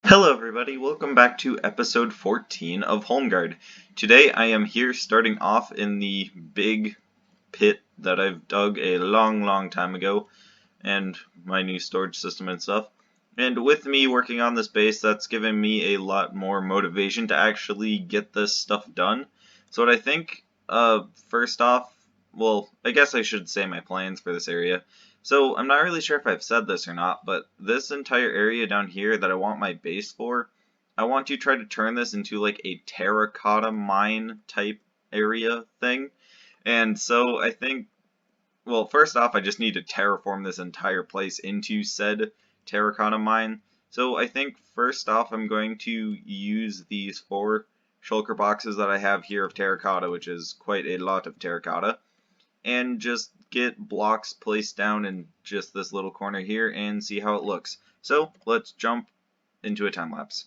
Hello everybody, welcome back to episode 14 of Holmgard. Today I am here starting off in the big pit that I've dug a long time ago, and my new storage system and stuff. And with me working on this base, that's given me a lot more motivation to actually get this stuff done. So what I think, first off, well, I guess I should say my plans for this area. So I'm not really sure if I've said this or not, but this entire area down here that I want my base for, I want to try to turn this into like a terracotta mine type area thing. And so I think, well, first off, I just need to terraform this entire place into said terracotta mine. So I think first off, I'm going to use these 4 shulker boxes that I have here of terracotta, which is quite a lot of terracotta, and just get blocks placed down in just this little corner here and see how it looks. So let's jump into a time lapse.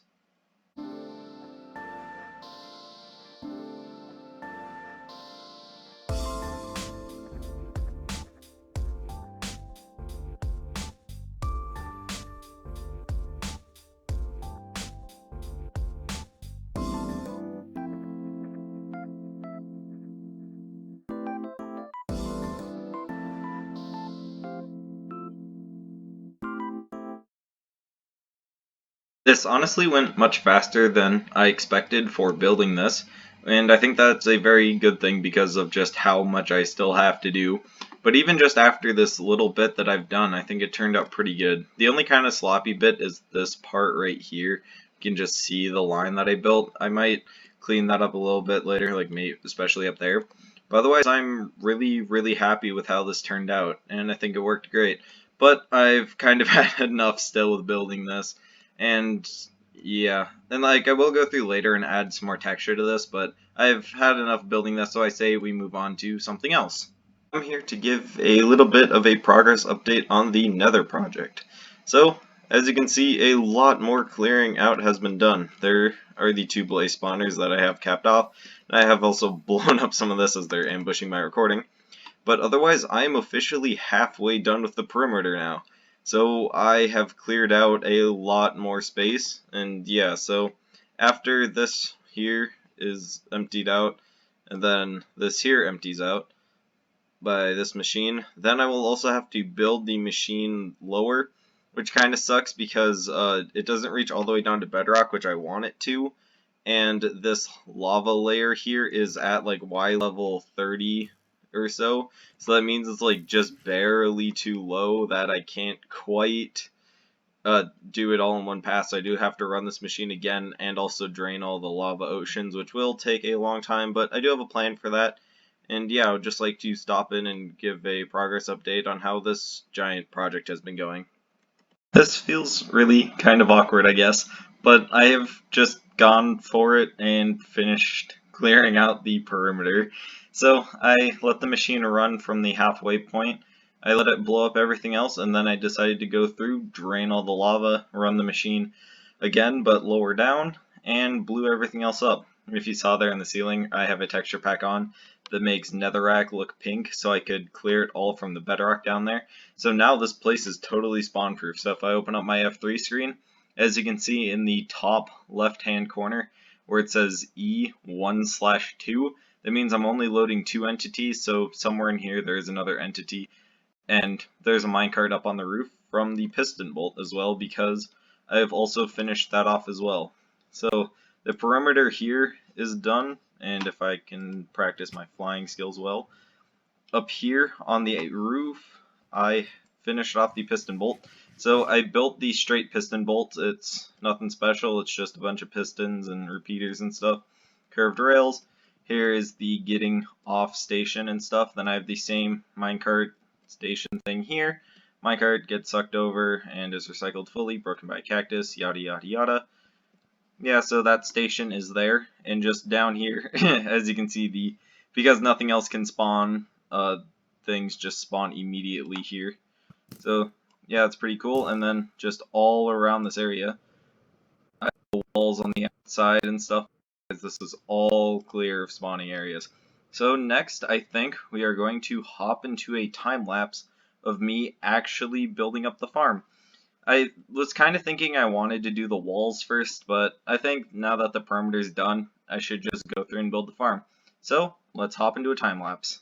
This honestly went much faster than I expected for building this, and I think that's a very good thing because of just how much I still have to do. But even just after this little bit that I've done, I think it turned out pretty good. The only kind of sloppy bit is this part right here. You can just see the line that I built. I might clean that up a little bit later, like maybe especially up there. But otherwise, I'm really happy with how this turned out, and I think it worked great. But I've kind of had enough still with building this. And yeah, and like I will go through later and add some more texture to this, but I've had enough building this, so I say we move on to something else. I'm here to give a little bit of a progress update on the Nether project. So, as you can see, a lot more clearing out has been done. There are the 2 blaze spawners that I have capped off, and I have also blown up some of this as they're ambushing my recording. But otherwise, I am officially halfway done with the perimeter now. So I have cleared out a lot more space, and yeah, so after this here is emptied out, and then this here empties out by this machine, then I will also have to build the machine lower, which kind of sucks because it doesn't reach all the way down to bedrock, which I want it to, and this lava layer here is at like Y level 30 or so. So that means it's like just barely too low that I can't quite do it all in one pass. So I do have to run this machine again and also drain all the lava oceans, which will take a long time, but I do have a plan for that. And yeah, I would just like to stop in and give a progress update on how this giant project has been going. This feels really kind of awkward, I guess, but I have just gone for it and finished clearing out the perimeter. So I let the machine run from the halfway point, I let it blow up everything else, and then I decided to go through, drain all the lava, run the machine again, but lower down, and blew everything else up. If you saw there in the ceiling, I have a texture pack on that makes netherrack look pink, so I could clear it all from the bedrock down there. So now this place is totally spawn proof. So if I open up my F3 screen, as you can see in the top left hand corner where it says E1/2, that means I'm only loading 2 entities, so somewhere in here there is another entity, and there's a minecart up on the roof from the piston bolt as well, because I have also finished that off as well. So the perimeter here is done, and if I can practice my flying skills well, up here on the roof I finished off the piston bolt. So I built the straight piston bolt. It's nothing special, it's just a bunch of pistons and repeaters and stuff. Curved rails. Here is the getting off station and stuff. Then I have the same minecart station thing here. Minecart gets sucked over and is recycled fully, broken by a cactus, yada yada yada. Yeah, so that station is there, and just down here, as you can see, because nothing else can spawn, things just spawn immediately here. So yeah, it's pretty cool. And then just all around this area, I have the walls on the outside and stuff, because this is all clear of spawning areas. So next, I think we are going to hop into a time lapse of me actually building up the farm. I was kind of thinking I wanted to do the walls first, but I think now that the perimeter's done, I should just go through and build the farm. So, let's hop into a time lapse.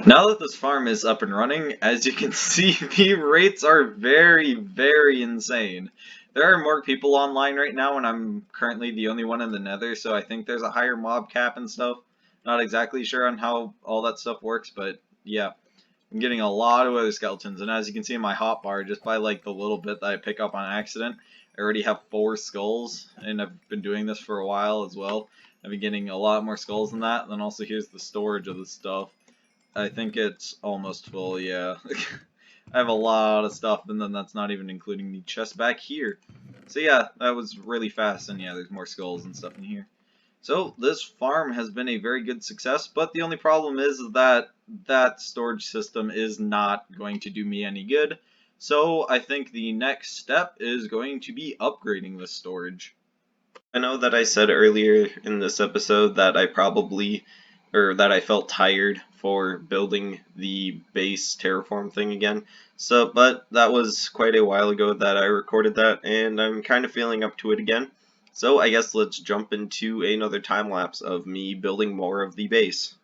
Now that this farm is up and running, as you can see, the rates are very, very insane. There are more people online right now, and I'm currently the only one in the Nether, so I think there's a higher mob cap and stuff. Not exactly sure on how all that stuff works, but yeah. I'm getting a lot of other skeletons, and as you can see in my hotbar, just by like the little bit that I pick up on accident, I already have 4 skulls, and I've been doing this for a while as well. I've been getting a lot more skulls than that, and then also here's the storage of the stuff. I think it's almost full, yeah. I have a lot of stuff, and then that's not even including the chest back here. So yeah, that was really fast, and yeah, there's more skulls and stuff in here. So this farm has been a very good success, but the only problem is that that storage system is not going to do me any good. So I think the next step is going to be upgrading this storage. I know that I said earlier in this episode that that I felt tired for building the base terraform thing again. So, but that was quite a while ago that I recorded that, and I'm kind of feeling up to it again. So I guess let's jump into another time lapse of me building more of the base.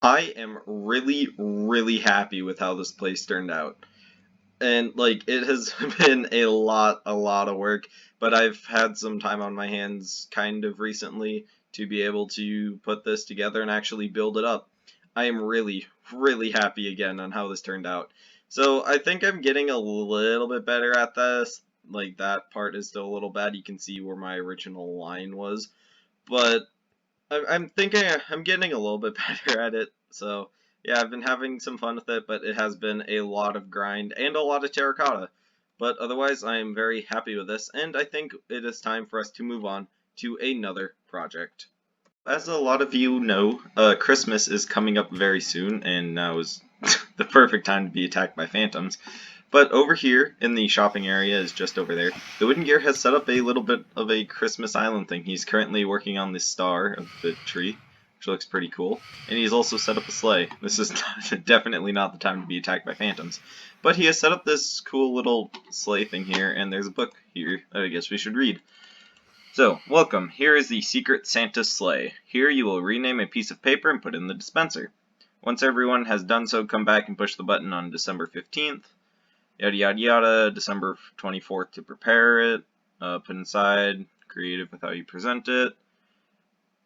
I am really, really happy with how this place turned out. And like it has been a lot of work, but I've had some time on my hands kind of recently to be able to put this together and actually build it up. I am really, really happy again on how this turned out. So I think I'm getting a little bit better at this. Like that part is still a little bad. You can see where my original line was, but I'm thinking I'm getting a little bit better at it. So yeah, I've been having some fun with it, but it has been a lot of grind and a lot of terracotta. But otherwise, I am very happy with this, and I think it is time for us to move on to another project. As a lot of you know, Christmas is coming up very soon, and now is the perfect time to be attacked by phantoms. But over here in the shopping area is just over there. The Wooden Gear has set up a little bit of a Christmas Island thing. He's currently working on the star of the tree, which looks pretty cool. And he's also set up a sleigh. This is definitely not the time to be attacked by phantoms. But he has set up this cool little sleigh thing here, and there's a book here that I guess we should read. So, welcome. Here is the Secret Santa Sleigh. Here you will rename a piece of paper and put it in the dispenser. Once everyone has done so, come back and push the button on December 15th. Yada yada yada, December 24th to prepare it, put inside, creative with how you present it.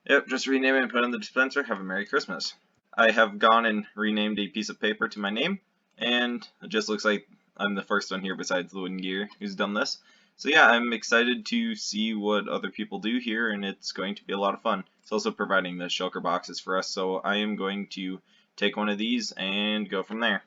Yep, just rename it and put it in the dispenser. Have a Merry Christmas. I have gone and renamed a piece of paper to my name, and it just looks like I'm the first one here besides the Wooden Gear who's done this. So yeah, I'm excited to see what other people do here, and it's going to be a lot of fun. It's also providing the shulker boxes for us, so I am going to take one of these and go from there.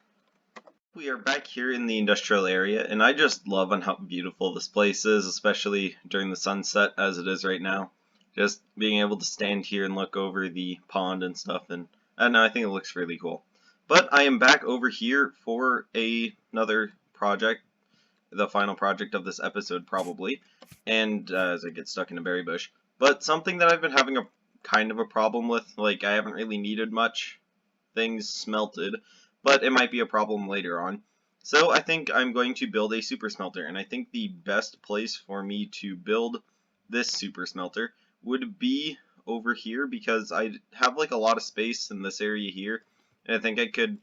We are back here in the industrial area, and I just love on how beautiful this place is, especially during the sunset as it is right now. Just being able to stand here and look over the pond and stuff, and I don't know, I think it looks really cool. But I am back over here for another project, the final project of this episode probably, and as I get stuck in a berry bush. But something that I've been having a kind of a problem with, like I haven't really needed much things smelted, but it might be a problem later on. So I think I'm going to build a super smelter, and I think the best place for me to build this super smelter would be over here because I have like a lot of space in this area here, and I think I could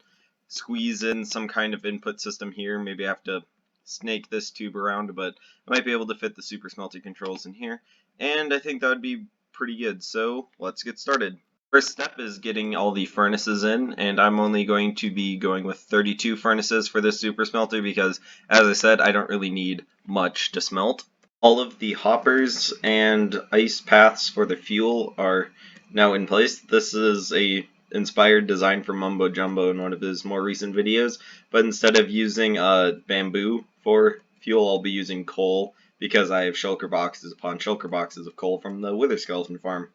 squeeze in some kind of input system here. Maybe I have to snake this tube around, but I might be able to fit the super smelter controls in here, and I think that would be pretty good. So let's get started. First step is getting all the furnaces in, and I'm only going to be going with 32 furnaces for this super smelter because, as I said, I don't really need much to smelt. All of the hoppers and ice paths for the fuel are now in place. This is a inspired design from Mumbo Jumbo in one of his more recent videos, but instead of using bamboo for fuel, I'll be using coal because I have shulker boxes upon shulker boxes of coal from the Wither Skeleton farm.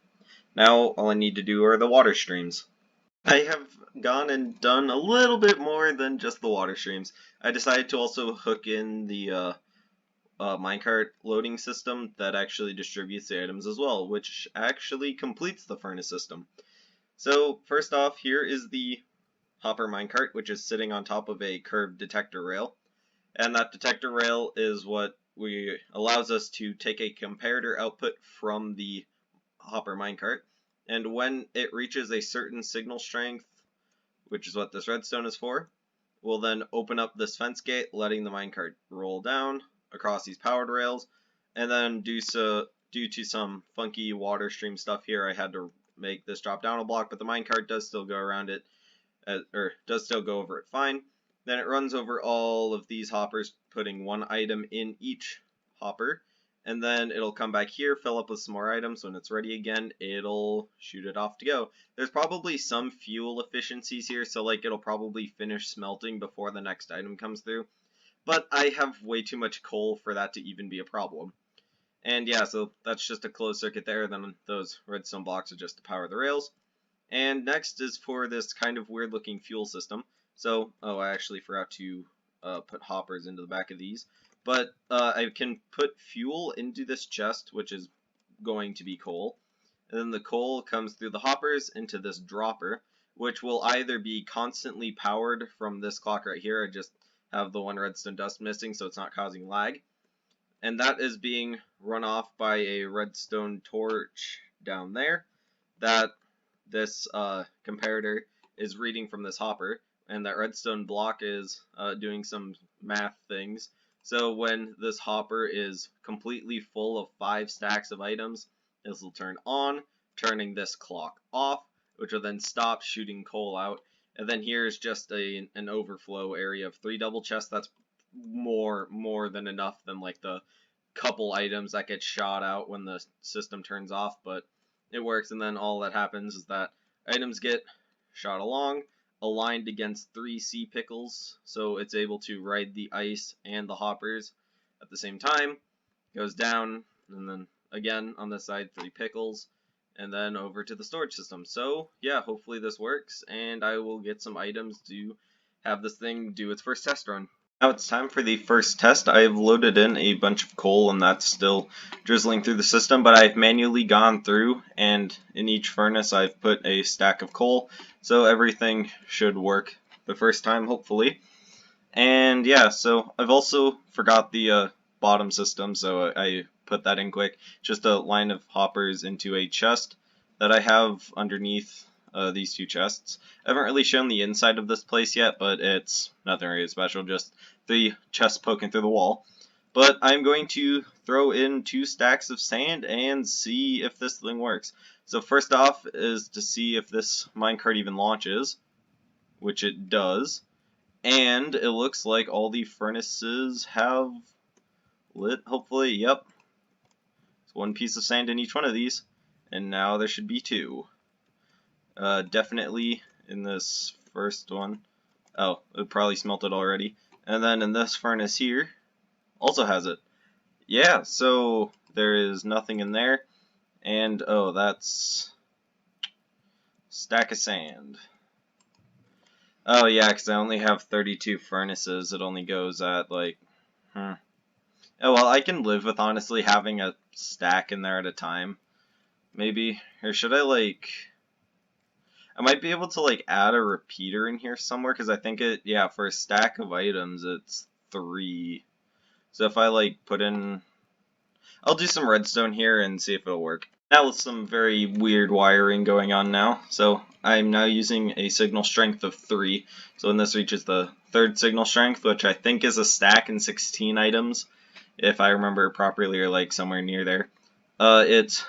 Now all I need to do are the water streams. I have gone and done a little bit more than just the water streams. I decided to also hook in the minecart loading system that actually distributes the items as well, which actually completes the furnace system. So first off, here is the hopper minecart, which is sitting on top of a curved detector rail. And that detector rail is what allows us to take a comparator output from the hopper minecart, and when it reaches a certain signal strength, which is what this redstone is for, we'll then open up this fence gate, letting the minecart roll down across these powered rails, and then due to some funky water stream stuff here, I had to make this drop down a block, but the minecart does still go around it, or does still go over it fine. Then it runs over all of these hoppers, putting one item in each hopper, and then it'll come back here, fill up with some more items. When it's ready again, it'll shoot it off to go. There's probably some fuel efficiencies here, so like it'll probably finish smelting before the next item comes through, but I have way too much coal for that to even be a problem. And yeah, so that's just a closed circuit there, then those redstone blocks are just to power the rails. And next is for this kind of weird looking fuel system. So, oh, I actually forgot to put hoppers into the back of these. But I can put fuel into this chest, which is going to be coal. And then the coal comes through the hoppers into this dropper, which will either be constantly powered from this clock right here. I just have the one redstone dust missing, so it's not causing lag. And that is being run off by a redstone torch down there that this comparator is reading from this hopper, and that redstone block is doing some math things. So when this hopper is completely full of 5 stacks of items, this will turn on, turning this clock off, which will then stop shooting coal out. And then here is just an overflow area of 3 double chests. That's more than enough than like the couple items that get shot out when the system turns off, but it works. And then all that happens is that items get shot along, aligned against 3 sea pickles, so it's able to ride the ice and the hoppers at the same time. Goes down, and then again on this side 3 pickles, and then over to the storage system. So yeah, hopefully this works, and I will get some items to have this thing do its first test run. Now it's time for the first test. I've loaded in a bunch of coal and that's still drizzling through the system, but I've manually gone through and in each furnace I've put a stack of coal, so everything should work the first time, hopefully. And yeah, so I've also forgot the bottom system, so I put that in quick. Just a line of hoppers into a chest that I have underneath these 2 chests. I haven't really shown the inside of this place yet, but it's nothing really special, just 3 chests poking through the wall. But I'm going to throw in 2 stacks of sand and see if this thing works. So first off is to see if this minecart even launches, which it does. And it looks like all the furnaces have lit, hopefully. Yep. It's one piece of sand in each one of these. And now there should be two. Definitely in this first one. Oh, it probably smelted already. And then in this furnace here, also has it. Yeah, so there is nothing in there. And, oh, that's stack of sand. Oh, yeah, because I only have 32 furnaces. It only goes at, like, Oh, well, I can live with, honestly, having a stack in there at a time. Maybe. Or should I, like... I might be able to, like, add a repeater in here somewhere, because I think it, yeah, for a stack of items, it's 3. So if I, like, put in... I'll do some redstone here and see if it'll work. Now with some very weird wiring going on now. So I'm now using a signal strength of 3. So when this reaches the third signal strength, which I think is a stack and 16 items, if I remember properly, or like somewhere near there, once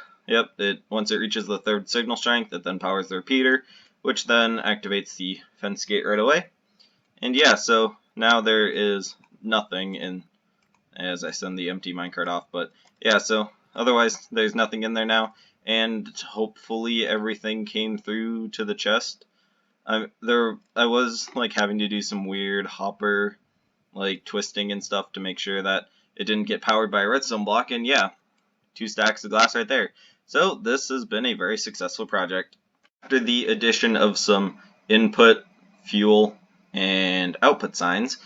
it reaches the third signal strength, it then powers the repeater, which then activates the fence gate right away. And yeah, so now there is nothing in as I send the empty minecart off, but yeah, so otherwise there's nothing in there now, and hopefully everything came through to the chest. I was like having to do some weird hopper like twisting and stuff to make sure that it didn't get powered by a redstone block, and yeah, 2 stacks of glass right there. So this has been a very successful project. After the addition of some input, fuel, and output signs,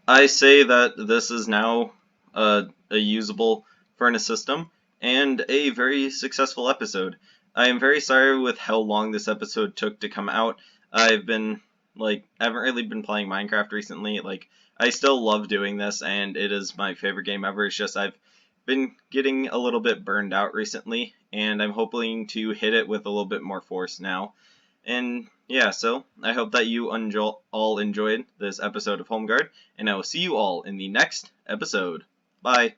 I say that this is now a usable furnace system and a very successful episode. I am very sorry with how long this episode took to come out. I haven't really been playing Minecraft recently. Like, I still love doing this, and it is my favorite game ever. It's just I've been getting a little bit burned out recently, and I'm hoping to hit it with a little bit more force now. And yeah, so I hope that you all enjoyed this episode of Holmgard, and I will see you all in the next episode. Bye.